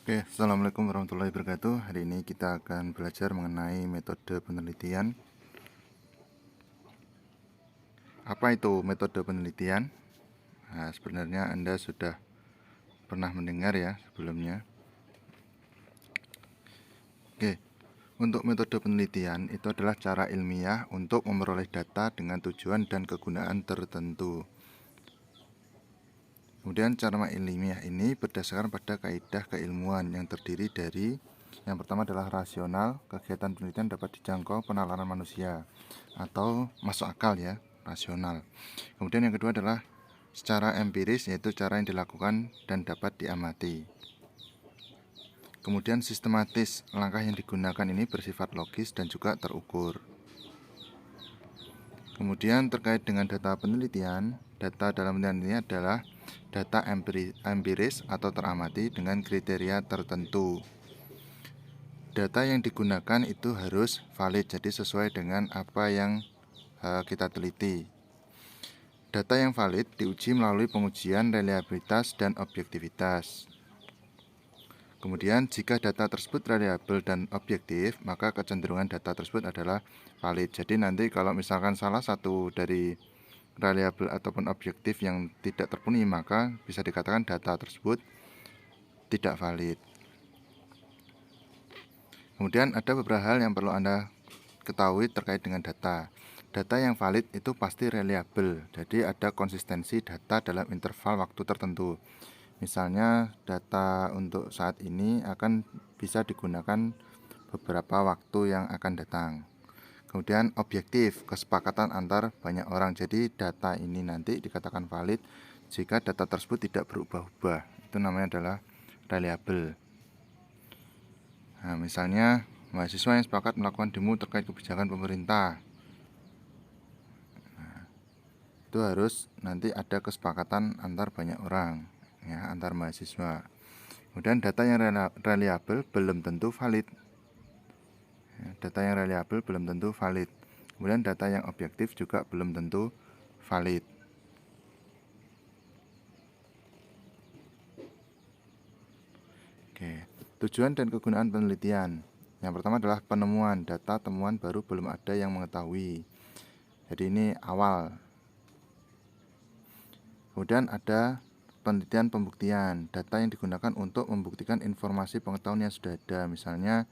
Oke, Assalamualaikum warahmatullahi wabarakatuh. Hari ini kita akan belajar mengenai metode penelitian. Apa itu metode penelitian? Nah, sebenarnya Anda sudah pernah mendengar ya sebelumnya. Oke, untuk metode penelitian itu adalah cara ilmiah untuk memperoleh data dengan tujuan dan kegunaan tertentu. Kemudian cara ilmiah ini berdasarkan pada kaidah keilmuan yang terdiri dari yang pertama adalah rasional, kegiatan penelitian dapat dijangkau penalaran manusia atau masuk akal ya, rasional. Kemudian yang kedua adalah secara empiris, yaitu cara yang dilakukan dan dapat diamati. Kemudian sistematis, langkah yang digunakan ini bersifat logis dan juga terukur. Kemudian terkait dengan data penelitian, data dalam penelitian ini adalah data empiris atau teramati dengan kriteria tertentu. Data yang digunakan itu harus valid, jadi sesuai dengan apa yang kita teliti. Data yang valid diuji melalui pengujian reliabilitas dan objektivitas. Kemudian jika data tersebut reliabel dan objektif, maka kecenderungan data tersebut adalah valid. Jadi nanti kalau misalkan salah satu dari reliabel ataupun objektif yang tidak terpenuhi, maka bisa dikatakan data tersebut tidak valid. Kemudian ada beberapa hal yang perlu Anda ketahui terkait dengan data. Data yang valid itu pasti reliabel, jadi ada konsistensi data dalam interval waktu tertentu. Misalnya data untuk saat ini akan bisa digunakan beberapa waktu yang akan datang. Kemudian objektif, kesepakatan antar banyak orang. Jadi data ini nanti dikatakan valid jika data tersebut tidak berubah-ubah. Itu namanya adalah reliable. Nah, misalnya mahasiswa yang sepakat melakukan demo terkait kebijakan pemerintah. Nah, itu harus nanti ada kesepakatan antar banyak orang, ya, antar mahasiswa. Kemudian data yang reliable belum tentu valid. Ya, data yang reliable belum tentu valid. Kemudian data yang objektif juga belum tentu valid. Oke, tujuan dan kegunaan penelitian. Yang pertama adalah penemuan data temuan baru belum ada yang mengetahui. Jadi ini awal. Kemudian ada penelitian pembuktian, data yang digunakan untuk membuktikan informasi pengetahuan yang sudah ada. Misalnya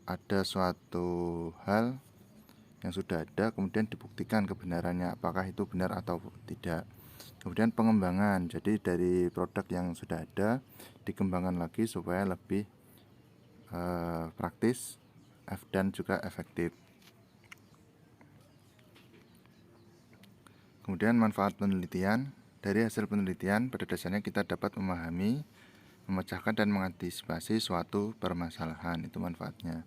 ada suatu hal yang sudah ada kemudian dibuktikan kebenarannya, apakah itu benar atau tidak. Kemudian pengembangan, jadi dari produk yang sudah ada dikembangkan lagi supaya lebih praktis dan juga efektif. Kemudian manfaat penelitian. Dari hasil penelitian pada dasarnya kita dapat memahami, memecahkan dan mengantisipasi suatu permasalahan. Itu manfaatnya.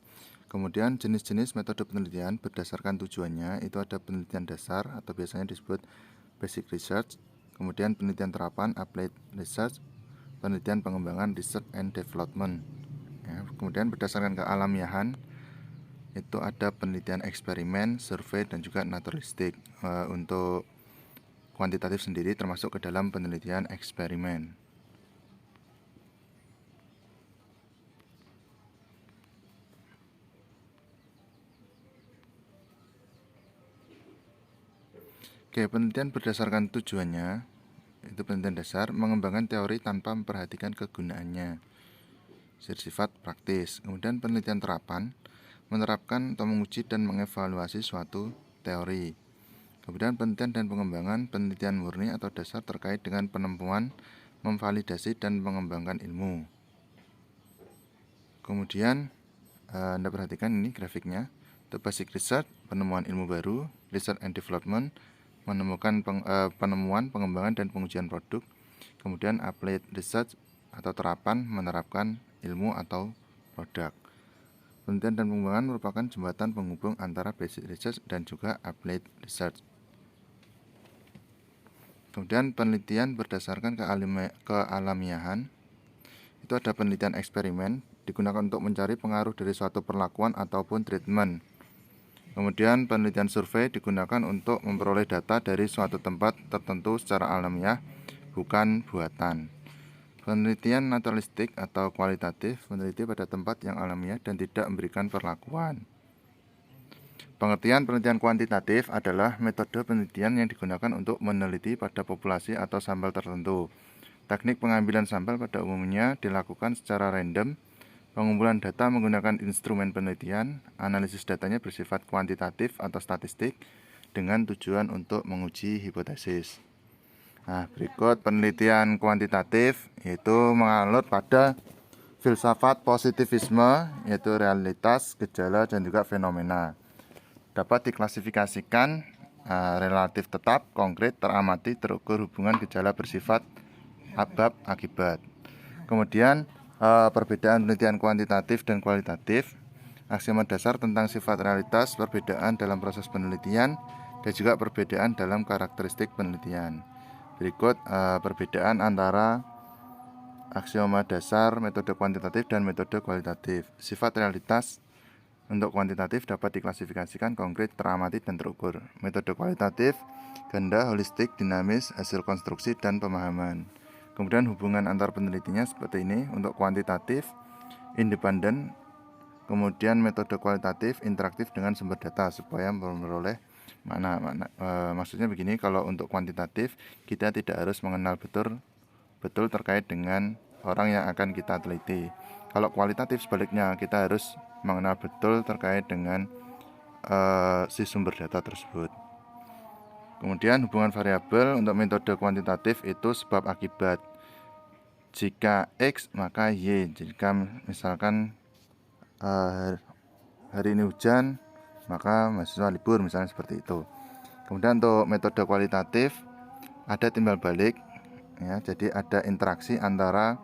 Kemudian jenis-jenis metode penelitian berdasarkan tujuannya. Itu ada penelitian dasar atau biasanya disebut basic research. Kemudian penelitian terapan, applied research. Penelitian pengembangan, research and development. Ya, kemudian berdasarkan kealamiahan itu ada penelitian eksperimen, survei dan juga naturalistik. Untuk kuantitatif sendiri termasuk ke dalam penelitian eksperimen. Oke, penelitian berdasarkan tujuannya itu penelitian dasar, mengembangkan teori tanpa memperhatikan kegunaannya, bersifat praktis. Kemudian penelitian terapan, menerapkan atau menguji dan mengevaluasi suatu teori. Kemudian penelitian dan pengembangan, penelitian murni atau dasar terkait dengan penemuan, memvalidasi dan mengembangkan ilmu. Kemudian Anda perhatikan ini grafiknya. Untuk basic research, penemuan ilmu baru, research and development, menemukan penemuan, pengembangan dan pengujian produk. Kemudian applied research atau terapan, menerapkan ilmu atau produk. Penelitian dan pengembangan merupakan jembatan penghubung antara basic research dan juga applied research. Kemudian penelitian berdasarkan kealamiahan. Itu ada penelitian eksperimen, digunakan untuk mencari pengaruh dari suatu perlakuan ataupun treatment. Kemudian penelitian survei digunakan untuk memperoleh data dari suatu tempat tertentu secara alamiah, bukan buatan. Penelitian naturalistik atau kualitatif meneliti pada tempat yang alamiah dan tidak memberikan perlakuan. Pengertian penelitian kuantitatif adalah metode penelitian yang digunakan untuk meneliti pada populasi atau sampel tertentu. Teknik pengambilan sampel pada umumnya dilakukan secara random. Pengumpulan data menggunakan instrumen penelitian. Analisis datanya bersifat kuantitatif atau statistik dengan tujuan untuk menguji hipotesis. Nah, berikut penelitian kuantitatif, yaitu menganut pada filsafat positivisme, yaitu realitas, gejala, dan juga fenomena. Dapat diklasifikasikan relatif tetap, konkret, teramati, terukur, hubungan gejala bersifat sebab akibat. Kemudian perbedaan penelitian kuantitatif dan kualitatif, aksioma dasar tentang sifat realitas, perbedaan dalam proses penelitian, dan juga perbedaan dalam karakteristik penelitian. Berikut perbedaan antara aksioma dasar metode kuantitatif dan metode kualitatif. Sifat realitas untuk kuantitatif dapat diklasifikasikan konkret, teramati, dan terukur. Metode kualitatif ganda, holistik, dinamis, hasil konstruksi, dan pemahaman. Kemudian hubungan antar penelitinya seperti ini. Untuk kuantitatif, independen. Kemudian metode kualitatif interaktif dengan sumber data supaya memperoleh makna. Maksudnya begini, kalau untuk kuantitatif kita tidak harus mengenal betul terkait dengan orang yang akan kita teliti. Kalau kualitatif sebaliknya, kita harus mengenal betul terkait dengan si sumber data tersebut. Kemudian hubungan variabel untuk metode kuantitatif itu sebab akibat. Jika X maka Y. Jika misalkan hari ini hujan, maka mahasiswa libur, misalnya seperti itu. Kemudian untuk metode kualitatif ada timbal balik, ya, jadi ada interaksi antara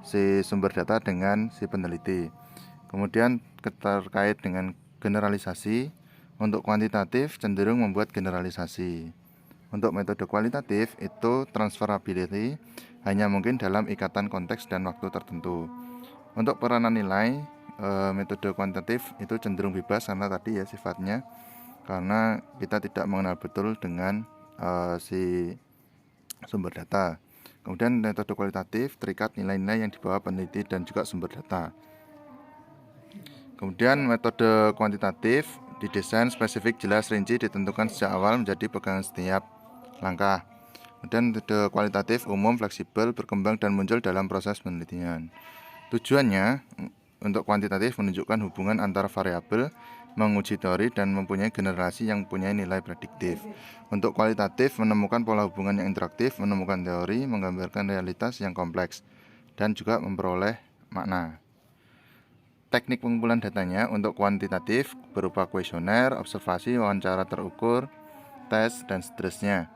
si sumber data dengan si peneliti. Kemudian terkait dengan generalisasi, untuk kuantitatif cenderung membuat generalisasi. Untuk metode kualitatif itu transferability hanya mungkin dalam ikatan konteks dan waktu tertentu. Untuk peranan nilai, metode kuantitatif itu cenderung bebas karena tadi ya sifatnya, karena kita tidak mengenal betul dengan si sumber data. Kemudian metode kualitatif terikat nilai-nilai yang dibawa peneliti dan juga sumber data. Kemudian metode kuantitatif didesain spesifik, jelas, rinci, ditentukan sejak awal menjadi pegangan setiap langkah. Kemudian metode kualitatif umum, fleksibel, berkembang dan muncul dalam proses penelitian. Tujuannya untuk kuantitatif menunjukkan hubungan antar variabel, menguji teori, dan mempunyai generasi yang mempunyai nilai prediktif. Untuk kualitatif menemukan pola hubungan yang interaktif, menemukan teori, menggambarkan realitas yang kompleks, dan juga memperoleh makna. Teknik pengumpulan datanya untuk kuantitatif berupa kuesioner, observasi, wawancara terukur, tes, dan seterusnya.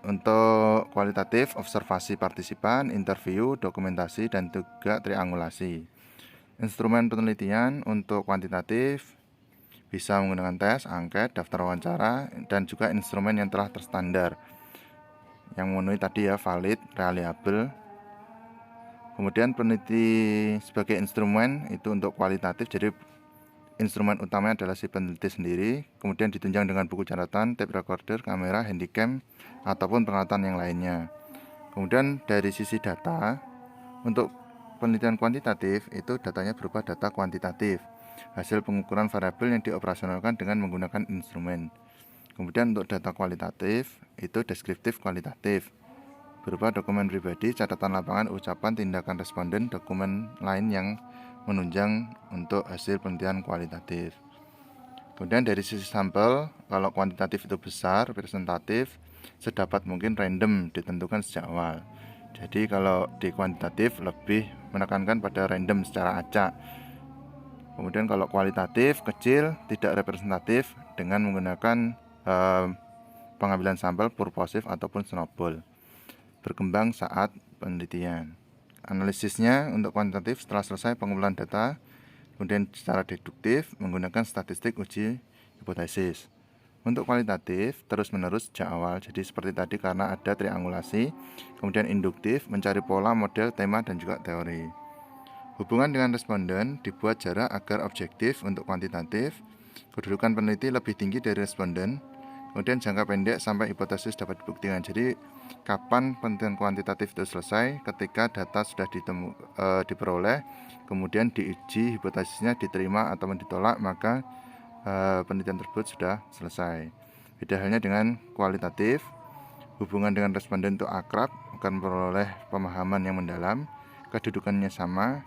Untuk kualitatif, observasi partisipan, interview, dokumentasi, dan juga triangulasi. Instrumen penelitian untuk kuantitatif bisa menggunakan tes, angket, daftar wawancara, dan juga instrumen yang telah terstandar yang memenuhi tadi ya, valid, reliable. Kemudian peneliti sebagai instrumen itu untuk kualitatif, jadi instrumen utamanya adalah si peneliti sendiri, kemudian ditunjang dengan buku catatan, tape recorder, kamera, handycam, ataupun peralatan yang lainnya. Kemudian dari sisi data, untuk penelitian kuantitatif itu datanya berupa data kuantitatif, hasil pengukuran variabel yang dioperasionalkan dengan menggunakan instrumen. Kemudian untuk data kualitatif itu deskriptif kualitatif, berupa dokumen pribadi, catatan lapangan, ucapan, tindakan responden, dokumen lain yang menunjang untuk hasil penelitian kualitatif. Kemudian dari sisi sampel, kalau kuantitatif itu besar, representatif, sedapat mungkin random, ditentukan sejak awal. Jadi kalau di kuantitatif lebih menekankan pada random secara acak. Kemudian kalau kualitatif kecil, tidak representatif dengan menggunakan pengambilan sampel purposif ataupun snowball, berkembang saat penelitian. Analisisnya untuk kuantitatif setelah selesai pengumpulan data, kemudian secara deduktif menggunakan statistik uji hipotesis. Untuk kualitatif terus-menerus sejak awal, jadi seperti tadi karena ada triangulasi, kemudian induktif mencari pola, model, tema, dan juga teori. Hubungan dengan responden dibuat jarak agar objektif. Untuk kuantitatif, kedudukan peneliti lebih tinggi dari responden Kemudian jangka pendek sampai hipotesis dapat dibuktikan. Jadi kapan penelitian kuantitatif itu selesai? Ketika data sudah diperoleh, kemudian diuji hipotesisnya diterima atau ditolak, maka penelitian tersebut sudah selesai. Beda halnya dengan kualitatif, hubungan dengan responden itu akrab, akan memperoleh pemahaman yang mendalam, kedudukannya sama,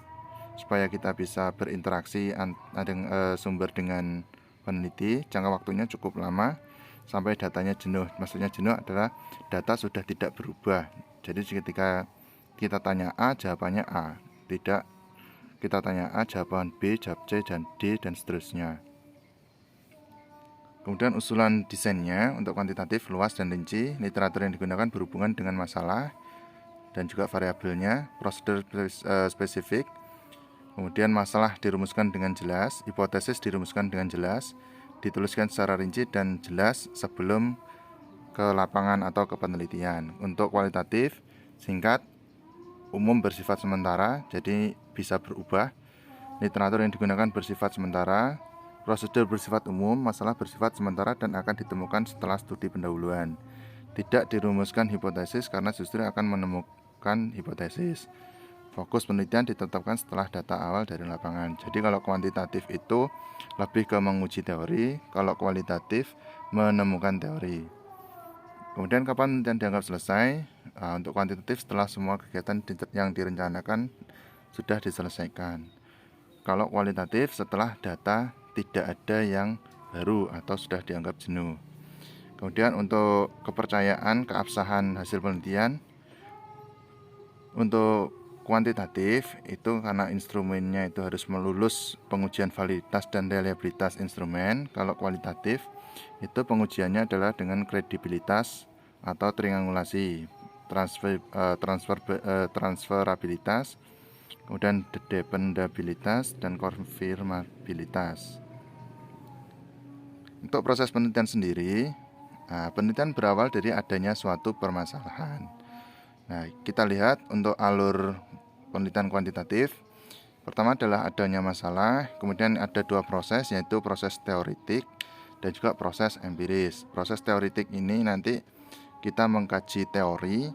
supaya kita bisa berinteraksi sumber dengan peneliti. Jangka waktunya cukup lama sampai datanya jenuh. Maksudnya jenuh adalah data sudah tidak berubah. Jadi ketika kita tanya A, jawabannya A. Tidak kita tanya A, jawaban B, jawab C, dan D, dan seterusnya. Kemudian usulan desainnya untuk kuantitatif luas dan rinci. Literatur yang digunakan berhubungan dengan masalah dan juga variabelnya, prosedur spesifik. Kemudian masalah dirumuskan dengan jelas, hipotesis dirumuskan dengan jelas, dituliskan secara rinci dan jelas sebelum ke lapangan atau ke penelitian. Untuk kualitatif, singkat, umum bersifat sementara, jadi bisa berubah. Literatur yang digunakan bersifat sementara, prosedur bersifat umum, masalah bersifat sementara dan akan ditemukan setelah studi pendahuluan. Tidak dirumuskan hipotesis karena justru akan menemukan hipotesis. Fokus penelitian ditetapkan setelah data awal dari lapangan. Jadi kalau kuantitatif itu lebih ke menguji teori, kalau kualitatif menemukan teori. Kemudian kapan penelitian dianggap selesai? Untuk kuantitatif setelah semua kegiatan yang direncanakan sudah diselesaikan. Kalau kualitatif setelah data tidak ada yang baru atau sudah dianggap jenuh. Kemudian untuk kepercayaan, keabsahan hasil penelitian, untuk kuantitatif itu karena instrumennya itu harus melulus pengujian validitas dan reliabilitas instrumen. Kalau kualitatif itu pengujiannya adalah dengan kredibilitas atau triangulasi, transferabilitas, kemudian dependabilitas dan konfirmabilitas. Untuk proses penelitian sendiri, penelitian berawal dari adanya suatu permasalahan. Nah, kita lihat untuk alur penelitian kuantitatif. Pertama adalah adanya masalah, kemudian ada dua proses, yaitu proses teoritik dan juga proses empiris. Proses teoritik ini nanti kita mengkaji teori,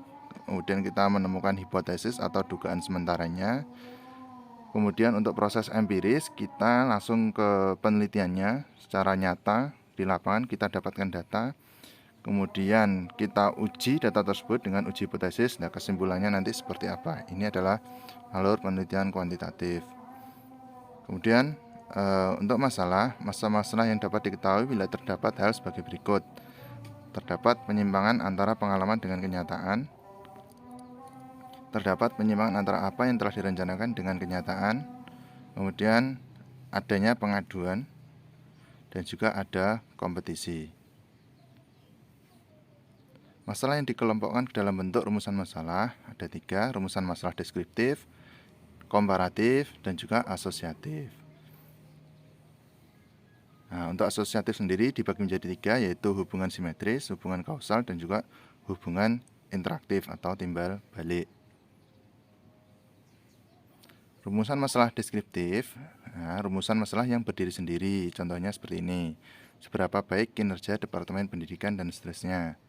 kemudian kita menemukan hipotesis atau dugaan sementaranya. Kemudian untuk proses empiris, kita langsung ke penelitiannya secara nyata di lapangan, kita dapatkan data. Kemudian kita uji data tersebut dengan uji hipotesis. Nah, kesimpulannya nanti seperti apa. Ini adalah alur penelitian kuantitatif. Kemudian untuk masalah yang dapat diketahui bila terdapat hal sebagai berikut. Terdapat penyimpangan antara pengalaman dengan kenyataan. Terdapat penyimpangan antara apa yang telah direncanakan dengan kenyataan. Kemudian adanya pengaduan dan juga ada kompetisi. Masalah yang dikelompokkan ke dalam bentuk rumusan masalah ada 3, rumusan masalah deskriptif, komparatif, dan juga asosiatif. Nah, untuk asosiatif sendiri dibagi menjadi 3, yaitu hubungan simetris, hubungan kausal, dan juga hubungan interaktif atau timbal balik. Rumusan masalah deskriptif, rumusan masalah yang berdiri sendiri, contohnya seperti ini. Seberapa baik kinerja Departemen Pendidikan dan seterusnya.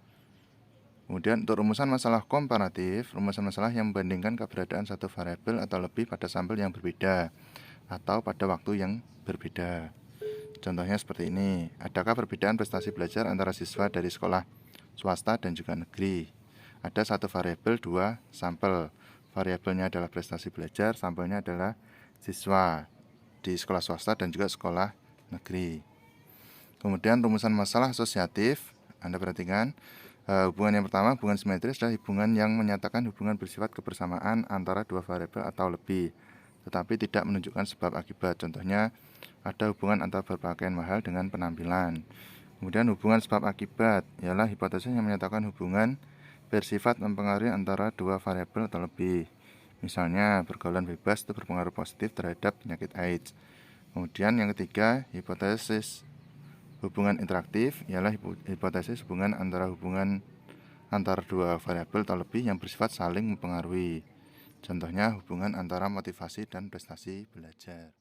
Kemudian untuk rumusan masalah komparatif, rumusan masalah yang membandingkan keberadaan satu variabel atau lebih pada sampel yang berbeda atau pada waktu yang berbeda. Contohnya seperti ini. Adakah perbedaan prestasi belajar antara siswa dari sekolah swasta dan juga negeri? Ada satu variabel, 2 sampel. Variabelnya adalah prestasi belajar, sampelnya adalah siswa di sekolah swasta dan juga sekolah negeri. Kemudian rumusan masalah asosiatif, Anda perhatikan. Hubungan yang pertama, hubungan simetris adalah hubungan yang menyatakan hubungan bersifat kebersamaan antara dua variabel atau lebih, tetapi tidak menunjukkan sebab akibat. Contohnya, ada hubungan antara berpakaian mahal dengan penampilan. Kemudian hubungan sebab akibat ialah hipotesis yang menyatakan hubungan bersifat mempengaruhi antara dua variabel atau lebih. Misalnya, pergaulan bebas itu berpengaruh positif terhadap penyakit AIDS. Kemudian yang ketiga, hipotesis hubungan interaktif ialah hipotesis hubungan antara dua variabel atau lebih yang bersifat saling mempengaruhi. Contohnya hubungan antara motivasi dan prestasi belajar.